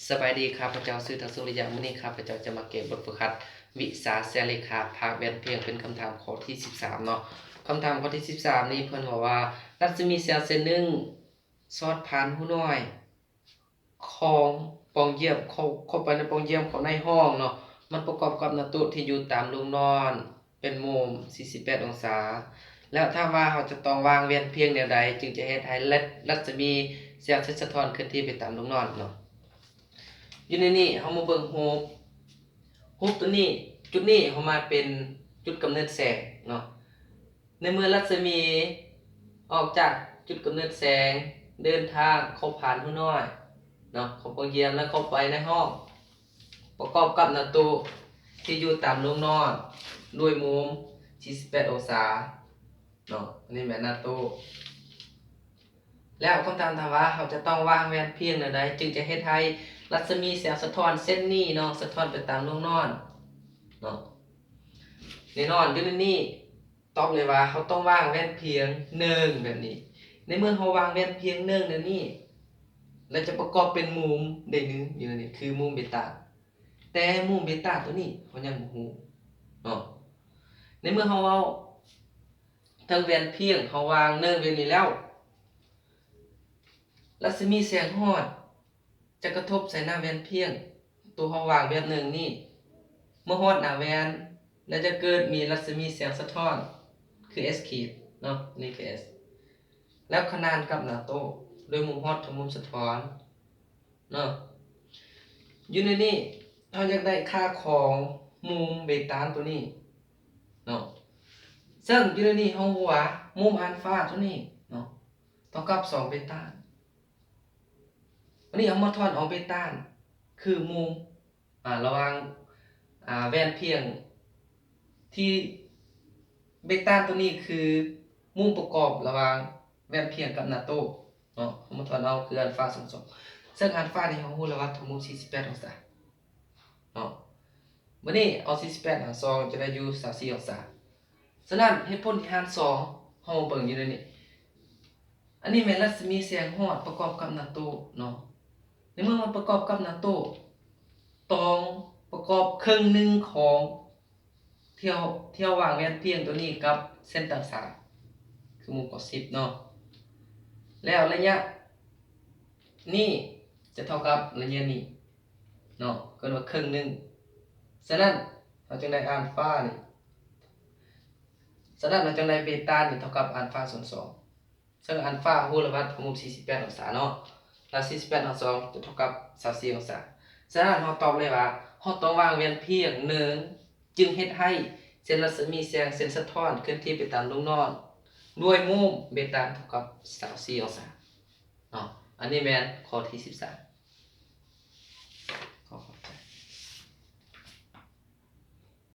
สบายดีครับพระเจ้าซื้อทางสุริยะมื้อนี้ครับพระเจ้าจะมาเก็บบทฝึกหัดวิสาแสเลขาภาคเวียนเพียงเป็นคำถามข้อที่13เนาะคำถามข้อที่13นี้เพิ่นบอกว่ารัศมีแสงเส้นหนึ่งสอดผ่านหูน้อยของปองเยี่ยมเข้าไปในปองเยี่ยมของในห้องเนาะมันประกอบกับหน้าตู้ที่อยู่ตามโรงนอนเป็นมุม48องศาแล้วถ้าว่าเราจะต้องวางเวียนเพียงแนวใดจึงจะเฮ็ดให้รัศมีแสงสะท้อนเคลื่อนที่ไปตามโรงนอนเนาะ อยู่ในนี้เฮามาเบิ่งรูปตัวนี้จุดนี้เฮามาเป็นจุดกำเนิดแสงเนาะในเมื่อรัศมีออกจากจุดกำเนิดแสงเดินทางเข้าผ่านหูน้อยเนาะเข้าไปเยี่ยมแล้วเข้าไปในห้องประกอบกับหน้าตู้ที่อยู่ตามโรงนอนด้วยมุม48องศาเนาะอันนี้แม่นหน้าตู้แล้วคำถามว่าเราจะต้องวางแว่นเพียงใดจึงจะเฮ็ดให้รัศมีแสงสะท้อนเส้นนี้เนาะสะท้อนไปตามโรงนอนเนาะแน่นอนอยู่ในนี้ตอบเลยว่าเขาต้องวางแว่นเพียง1แบบนี้ในเมื่อเขาวางแว่นเพียง1แบบนี้แล้วจะประกอบเป็นมุมได้นึงอยู่ในนี้คือมุมเบต้าแต่มุมเบต้าตัวนี้เขายังบ่ฮู้เนาะในเมื่อเขาเอาทั้งแว่นเพียงเขาวาง1แบบนี้แล้วรัศมีแสงฮอดจะกระทบใส่หน้าแว่นเพียงตัวเขาวางแบบหนึ่งนี่เมื่อฮอดหน้าแว่นแล้วจะเกิดมีรัศมีแสงสะท้อนคือ S ขีดเนาะนี่คือ S แล้วขนานกับหน้าโต๊ะโดยมุมฮอดกับมุมสะท้อนเนาะอยู่ในนี้เราอยากได้ค่าของมุมเบต้าตัวนี้เนาะซึ่งอยู่ในนี้เรารู้ว่ามุมอัลฟาตัวนี้เนาะเท่ากับ2เบต้าวันนี้เอามาทอนเอาเบต้าคือมุมระหว่างแว่นเพียงที่เบต้าตัวนี้คือมุมประกอบระหว่างแว่นเพียงกับหน้าโต๊ะเนาะเอามาทอนเอาคืออัลฟา2ซึ่งอัลฟานี่เรารู้แล้วว่าทั้งมุม48องศาเนาะวันนี้เอา48หาร2จะได้อยู่34องศาฉะนั้นเหตุผลที่หาร2เฮาเบิ่งอยู่ในนี้อันนี้แม่นรัศมีแสงฮอดประกอบกับหน้าโต๊ะเนาะในเมื่อมันประกอบกับหน้าโต๊ะต้องประกอบครึ่งหนึ่งของเที่ยววางแว่นเพียงตัวนี้กับเส้นต่างๆคือมุมกอ10เนาะแล้วระยะนี่จะเท่ากับระยะนี้เนาะก็ว่าครึ่งหนึ่งฉะนั้นเราจึงได้อัลฟานี่ฉะนั้นเราจึงได้เบต้านี่เท่ากับอัลฟาส่วน2ซึ่งอัลฟาฮู้แล้วว่ามุม48องศาเนาะแล้ว48หาร2จะเท่ากับ34องศาฉะนั้นเราตอบเลยว่าเราต้องวางแว่นเพียง1จึงเฮ็ดให้เส้นรัศมีแสงเส้นสะท้อนเคลื่อนที่ไปตามโรงนอนด้วยมุมเบต้าเท่ากับ34องศาเนาะอันนี้แม่นข้อที่13ขอขอบใจ